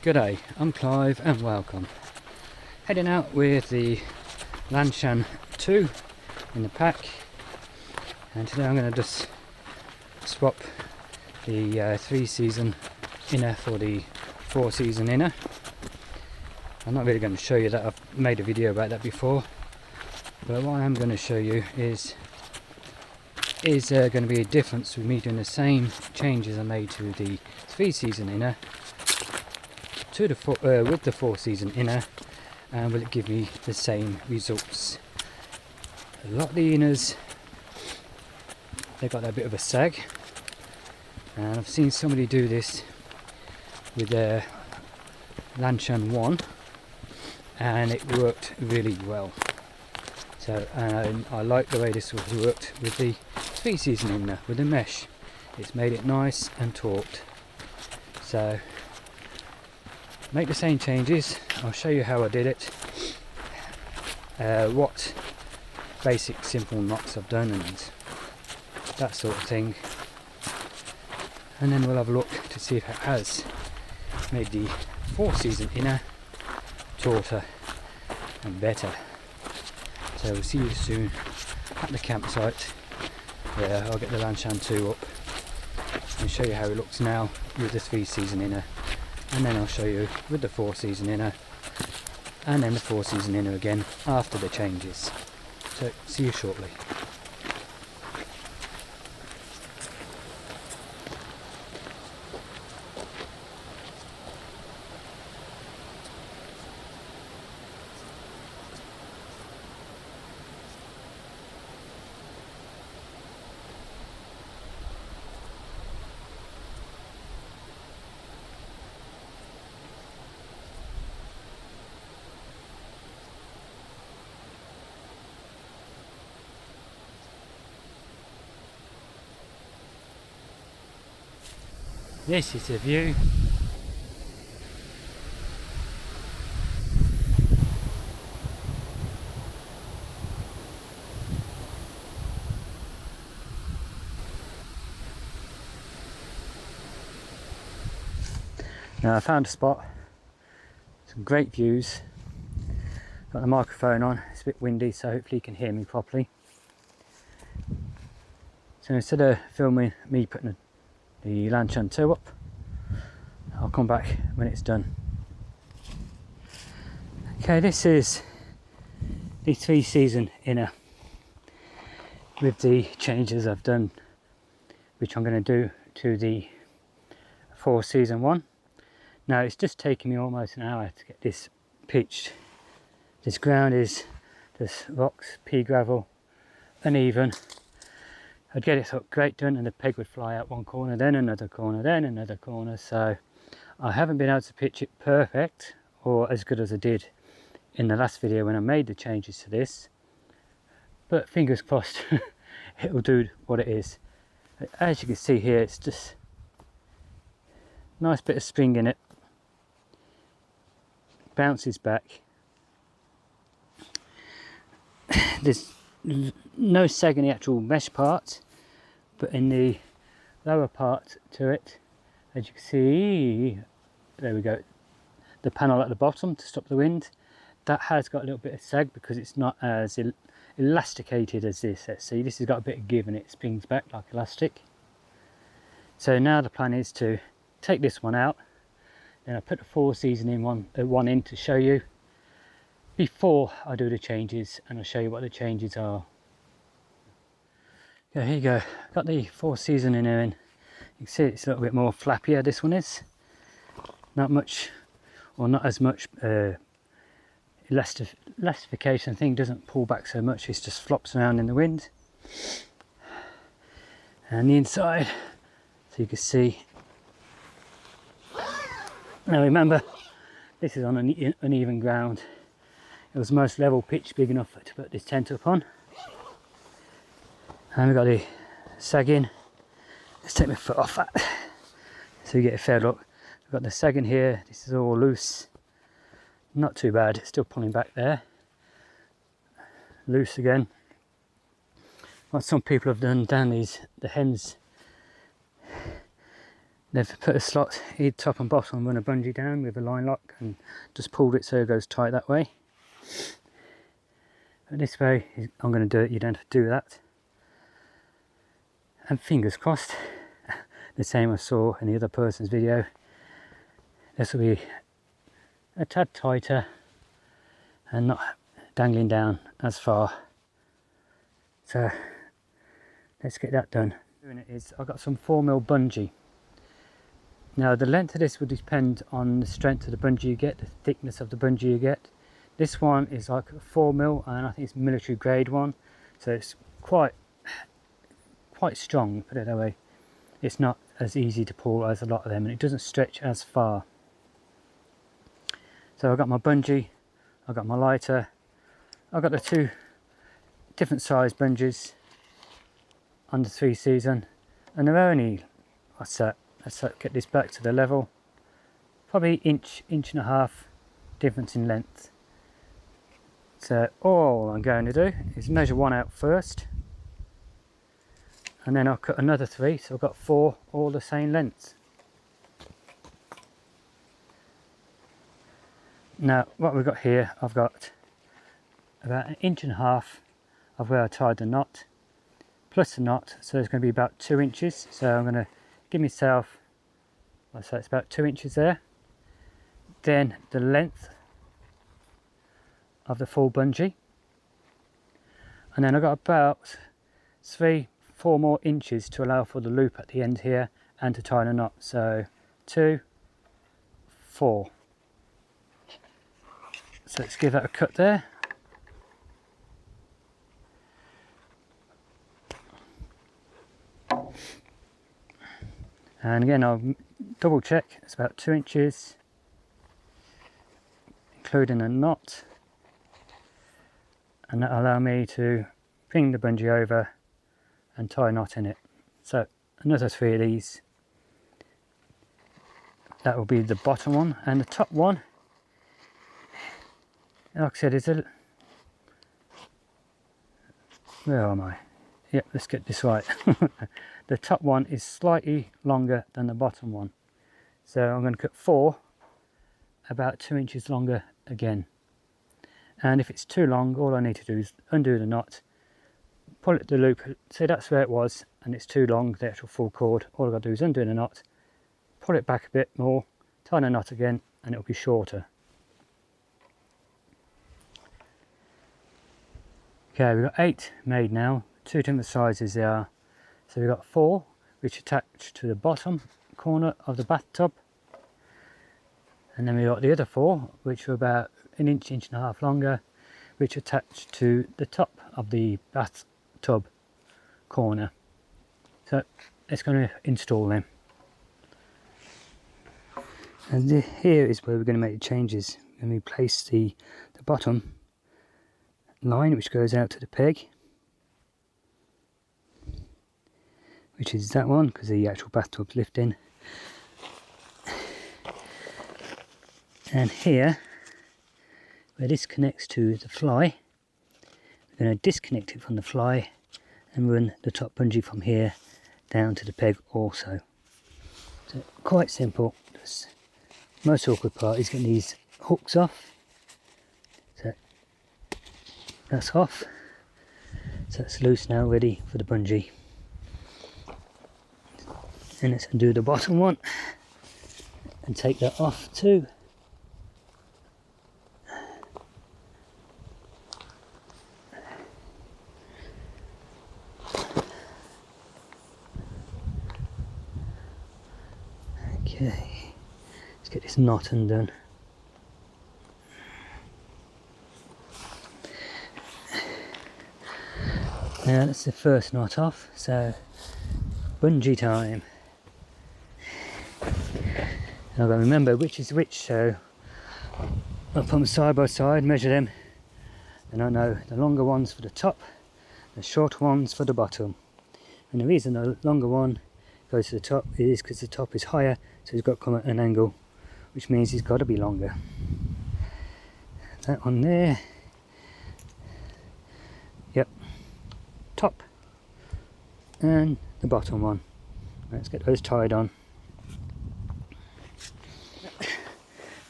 G'day, I'm Clive and welcome. Heading out with the Lanshan 2 in the pack, and today I'm going to just swap the 3-season inner for the 4-season inner. I'm not really going to show you that, I've made a video about that before, but what I am going to show you is going to be a difference with me doing the same changes I made to the 3-season inner to the with the 4-season inner, and will it give me the same results? A lot of the inners, they got that bit of a sag, and I've seen somebody do this with their Lanshan 1 and it worked really well. So I like the way this was worked with the 3-season inner with the mesh. It's made it nice and taut. So make the same changes. I'll show you how I did it, what basic simple knots I've done and that sort of thing, and then we'll have a look to see if it has made the 4-season inner tauter and better. So we'll see you soon at the campsite where I'll get the Lanshan 2 up and show you how it looks now with the 3-season inner, and then I'll show you with the 4-season inner, and then the 4-season inner again after the changes. So see you shortly. This is the view. Now I found a spot, some great views. Got the microphone on, it's a bit windy so hopefully you can hear me properly. So instead of filming me putting the Lanshan 2 up, I'll come back when it's done. Okay, this is the 3-season inner with the changes I've done, which I'm going to do to the 4-season one. Now it's just taken me almost an hour to get this pitched. This ground is just rocks, pea gravel, uneven. I'd get it up great done and the peg would fly out one corner, then another corner, then another corner. So I haven't been able to pitch it perfect or as good as I did in the last video when I made the changes to this. But fingers crossed it'll do what it is. As you can see here, it's just nice bit of spring in it. Bounces back. There's no sag in the actual mesh part, but in the lower part to it, as you can see, there we go, the panel at the bottom to stop the wind, that has got a little bit of sag because it's not as elasticated as this. Let's see, this has got a bit of give and it springs back like elastic. So now the plan is to take this one out, then I put the 4-season in one in to show you before I do the changes, and I'll show you what the changes are. Okay, here you go, got the 4-season in here in. You can see it's a little bit more flappier, this one is. Not much, or not as much elastification thing, doesn't pull back so much, it just flops around in the wind. And the inside, so you can see. Now remember, this is on an uneven ground. It was most level pitch big enough to put this tent up on. And we've got the sag in. Let's take my foot off that so you get a fair look. We've got the sag in here, this is all loose. Not too bad, it's still pulling back there. Loose again. What some people have done down the hens They've put a slot either top and bottom and run a bungee down with a line lock and just pulled it so it goes tight that way. But this way, I'm going to do it, you don't have to do that. And fingers crossed, the same I saw in the other person's video, this will be a tad tighter and not dangling down as far. So let's get that done. Doing it is, I've got some 4mm bungee. Now the length of this will depend on the strength of the bungee you get, the thickness of the bungee you get. This one is like 4mm and I think it's military grade one, so it's quite strong, put it that way. It's not as easy to pull as a lot of them, and it doesn't stretch as far. So I've got my bungee, I've got my lighter, I've got the 2 different size bungees on the 3 season, and they're only, let's get this back to the level, probably inch and a half difference in length. So all I'm going to do is measure one out first, and then I'll cut another 3, so I've got 4 all the same length. Now what we've got here, I've got about 1.5 inches of where I tied the knot, plus the knot, so it's going to be about 2 inches. So I'm going to give myself, so it's about 2 inches there. Then the length of the full bungee, and then I've got about 3-4 more inches to allow for the loop at the end here and to tie the knot. So 2, 4. So let's give that a cut there. And again, I'll double check, it's about 2 inches, including a knot. And that'll allow me to bring the bungee over and tie a knot in it. So another 3 of these. That will be the bottom one, and the top one, like I said, is a, where am I? Yep, let's get this right. The top one is slightly longer than the bottom one. So I'm going to cut 4, about 2 inches longer again. And if it's too long, all I need to do is undo the knot, pull it the loop, so that's where it was, and it's too long, the actual full cord. All I've got to do is undo the knot, pull it back a bit more, tie the knot again, and it'll be shorter. Okay, we've got 8 made now, 2 different sizes they are. So we've got 4 which attach to the bottom corner of the bathtub, and then we've got the other 4 which are about 1 inch, 1.5 inches longer, which attach to the top of the bathtub corner. So it's going to install them. And here is where we're going to make the changes. And we place the bottom line which goes out to the peg, which is that one because the actual bathtub's lifting. And here, where this connects to the fly, we're going to disconnect it from the fly and run the top bungee from here down to the peg also. So quite simple. The most awkward part is getting these hooks off. So that's off. So it's loose now, ready for the bungee. And let's undo the bottom one and take that off too. Okay, let's get this knot undone. Now that's the first knot off, so bungee time. I've got to remember which is which, so I'll put them side by side, measure them, and I know the longer ones for the top, the shorter ones for the bottom. And the reason the longer one goes to the top is because the top is higher, so it's got to come at an angle, which means it's got to be longer. That one there, yep, top and the bottom one. Let's get those tied on.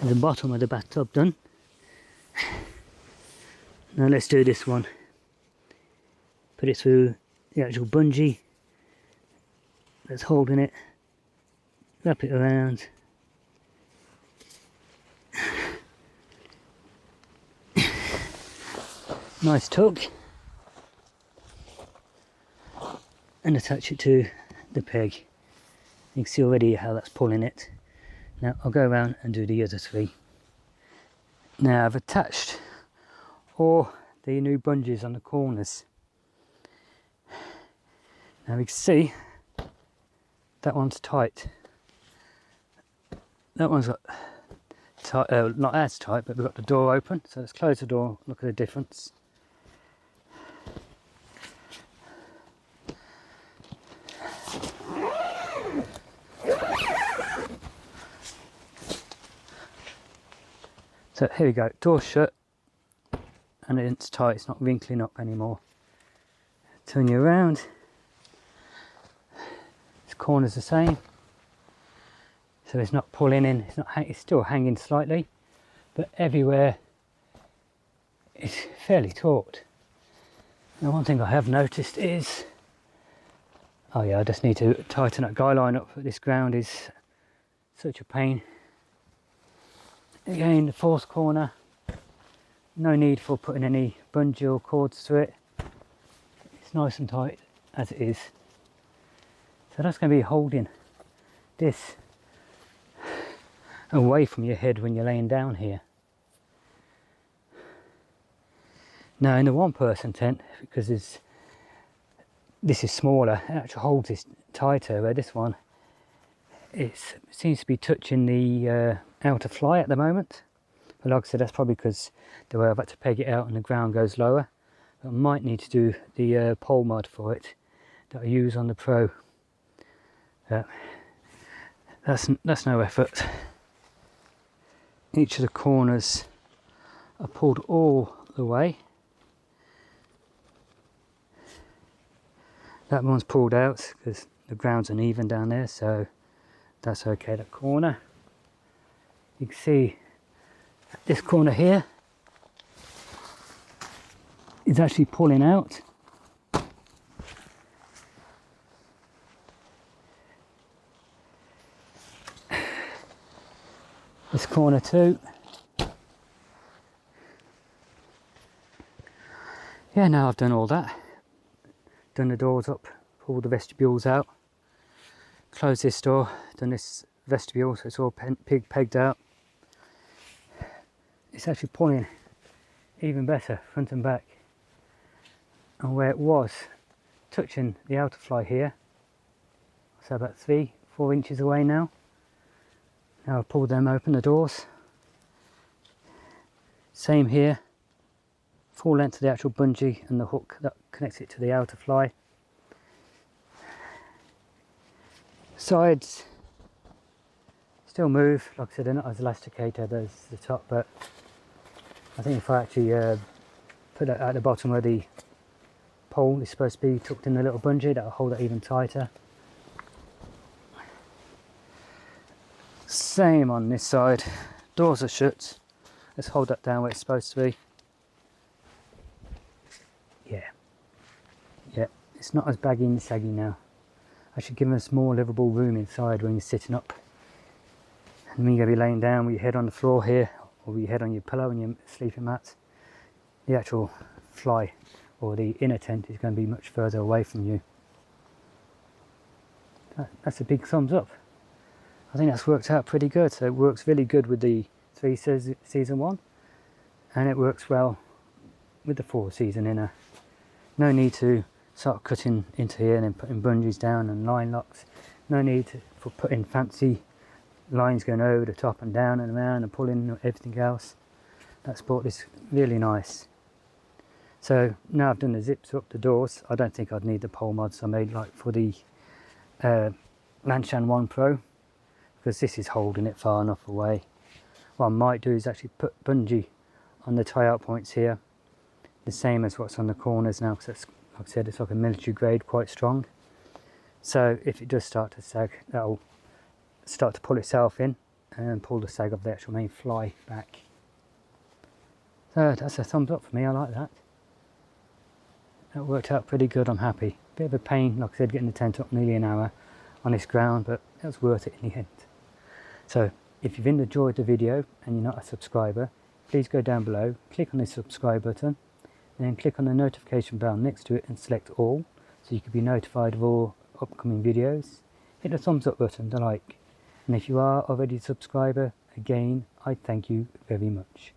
the bottom of the bathtub done. Now let's do this one. Put it through the actual bungee that's holding it. Wrap it around. Nice tuck. And attach it to the peg. You can see already how that's pulling it. Now I'll go around and do the other three. Now I've attached all the new bungees on the corners. Now we can see that one's tight. That one's got tight, not as tight, but we've got the door open. So let's close the door, look at the difference. So here we go, door's shut and it's tight, it's not wrinkling up anymore. Turn you around, this corner's the same, so it's not pulling in, it's still hanging slightly, but everywhere it's fairly taut. Now one thing I have noticed is, oh yeah, I just need to tighten that guy line up. This ground is such a pain. Again, the fourth corner, no need for putting any bungee or cords through it. It's nice and tight as it is. So that's going to be holding this away from your head when you're laying down here. Now in the one person tent, because this is smaller, it actually holds this tighter, where this one, it seems to be touching the outer fly at the moment. But like I said, that's probably because the way I've had to peg it out and the ground goes lower. But I might need to do the pole mod for it that I use on the Pro. That's no effort. Each of the corners are pulled all the way. That one's pulled out because the ground's uneven down there, so that's okay, that corner. You can see this corner here is actually pulling out. This corner too. Yeah, now I've done all that. Done the doors up, pulled the vestibules out, closed this door, done this vestibule so it's all pegged out. It's actually pulling even better front and back, and where it was touching the outer fly here, so about 3-4 inches away now. Now I've pulled them open, the doors. Same here, full length of the actual bungee and the hook that connects it to the outer fly. Sides still move, like I said, they're not as elasticated as the top, but I think if I actually put that at the bottom where the pole is supposed to be tucked in the little bungee, that'll hold it even tighter. Same on this side, doors are shut. Let's hold that down where it's supposed to be. Yeah, it's not as baggy and saggy now. Actually giving us more livable room inside when you're sitting up. And when you're going to be laying down with your head on the floor here, or with your head on your pillow and your sleeping mat, the actual fly or the inner tent is going to be much further away from you. That's a big thumbs up. I think that's worked out pretty good. So it works really good with the 3 season one, and it works well with the 4 season inner. No need to start cutting into here and then putting bungees down and line locks. No need for putting fancy lines going over the top and down and around and pulling everything else. That's brought this really nice. So now I've done the zips up the doors, I don't think I'd need the pole mods I made like for the Lanshan 1 Pro, because this is holding it far enough away. What I might do is actually put bungee on the tie out points here, the same as what's on the corners now, because like I said, it's like a military grade, quite strong. So if it does start to sag, that'll start to pull itself in, and pull the sag of the actual main fly back. So that's a thumbs up for me, I like that. That worked out pretty good, I'm happy. Bit of a pain, like I said, getting the tent up nearly an hour on this ground, but it was worth it in the end. So if you've enjoyed the video and you're not a subscriber, please go down below, click on the subscribe button, and then click on the notification bell next to it and select all, so you can be notified of all upcoming videos. Hit the thumbs up button to like, and if you are already a subscriber, again, I thank you very much.